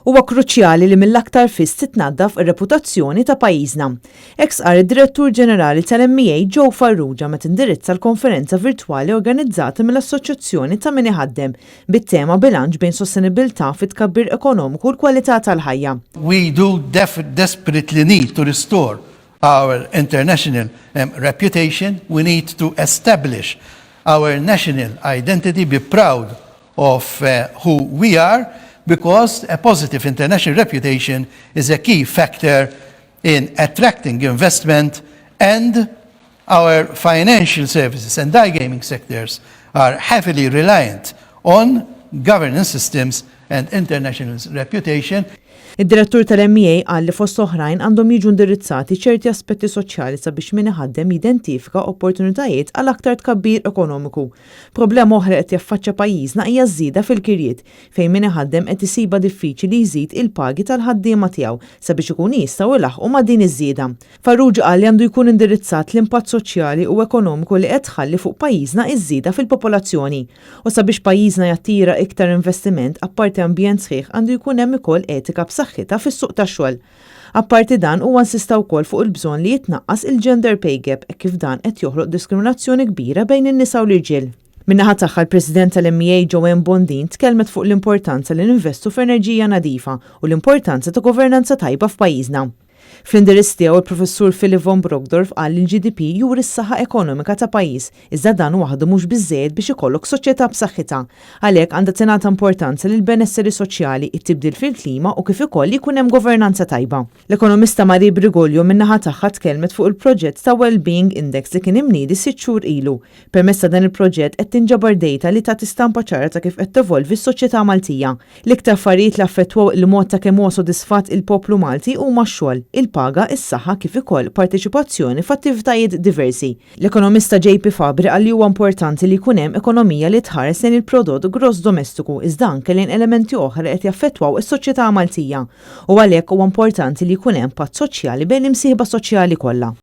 Huwa kruċjali li mill-aktar fis titnaddaf ir-reputazzjoni ta' pajjiżna. Qal id-Direttur Ġenerali tal-MEA Farrugia meta indirizza l-konferenza virtwali organizzata mill-Assoċjazzjoni ta' min iħaddem bit-tema bilanċ bejn sostenibilità fit-tkabbir ekonomiku u l-kwalità tal-ħajja. We do desperately need to restore our international reputation. We need to establish our national identity, be proud of who we are, because a positive international reputation is a key factor in attracting investment, and our financial services and iGaming sectors are heavily reliant on governance systems and international reputation. Id-Direttur tal-MEA qal li fost oħrajn għandhom jiġu indirizzati ċerti aspetti soċjali sabiex min iħaddem jidentifika opportunitajiet għal aktar tkabbir ekonomiku. Problema oħra qed jaffaċċja pajjiżna hija żieda fil-kirjiet fejn min iħaddem qed isiba diffiċli jżid il-pagi tal-ħaddiema tiegħu sabiex ikun jistgħu ilaħqu ma' din iż-żieda. Farrugia qal li għandu jkun indirizzat l-impatt soċjali u ekonomiku li qed tħalli fuq pajjiżna iż-żieda fil-popolazzjoni. U sabiex pajjiżna jattira iktar investiment apparti ambjent sħiħ għandu jkun hemm ukoll etika b'saħħitha fis-suq tax-xogħol. Apparti dan huwa insista wkoll fuq il-bżonn li jitnaqqas il-gender pay gap kif dan qed joħloq diskriminazzjoni kbira bejn in-nisa u l-irġiel. Min-naħa tagħha l-President tal-MEA tkellmet fuq l-importanza li ninvestu f'enerġija nadifa u l-importanza ta' governanza tajba f'pajjiżna. Fl-indirizz tiegħu il-Professur Philip von Brokdorf qal li l-GDP juri s-saħħa ekonomika ta' pajjiż, iżda dan waħdu mhux biżżejjed biex ikollok soċjetà b'saħħitha. Għalhekk għandha tingħata importanza lil benesseri soċjali, it-tibdil fil-klima u kif ukoll jkun hemm governanza tajba. L-ekonomista Marie Brigolio min-naħa tagħha tkellmet fuq il-proġett ta' Wellbeing Index li kien imniedi 6 xhur ilu. Permezz ta' dan il-proġett qed tinġabar dejta li tagħti stampa ċara ta' kif qed tevolvi s-soċjetà Maltija. L-iktar affarijiet li affettwaw il-mod ta' kemm huwa sodisfatt il-poplu Malti huma x-xogħol, il-paga, is-saħħa kif ukoll parteċipazzjoni f'attivitajiet diversi. L-ekonomista JP Fabri qal li huwa importanti li jkun hemm ekonomija li tħares lejn il-prodott gross domestiku iżda anke lejn elementi oħra qed jaffettwaw is-soċjetà Maltija. U għalhekk huwa importanti li jkun hemm patt soċjali bejn l-imsieħba soċjali kollha.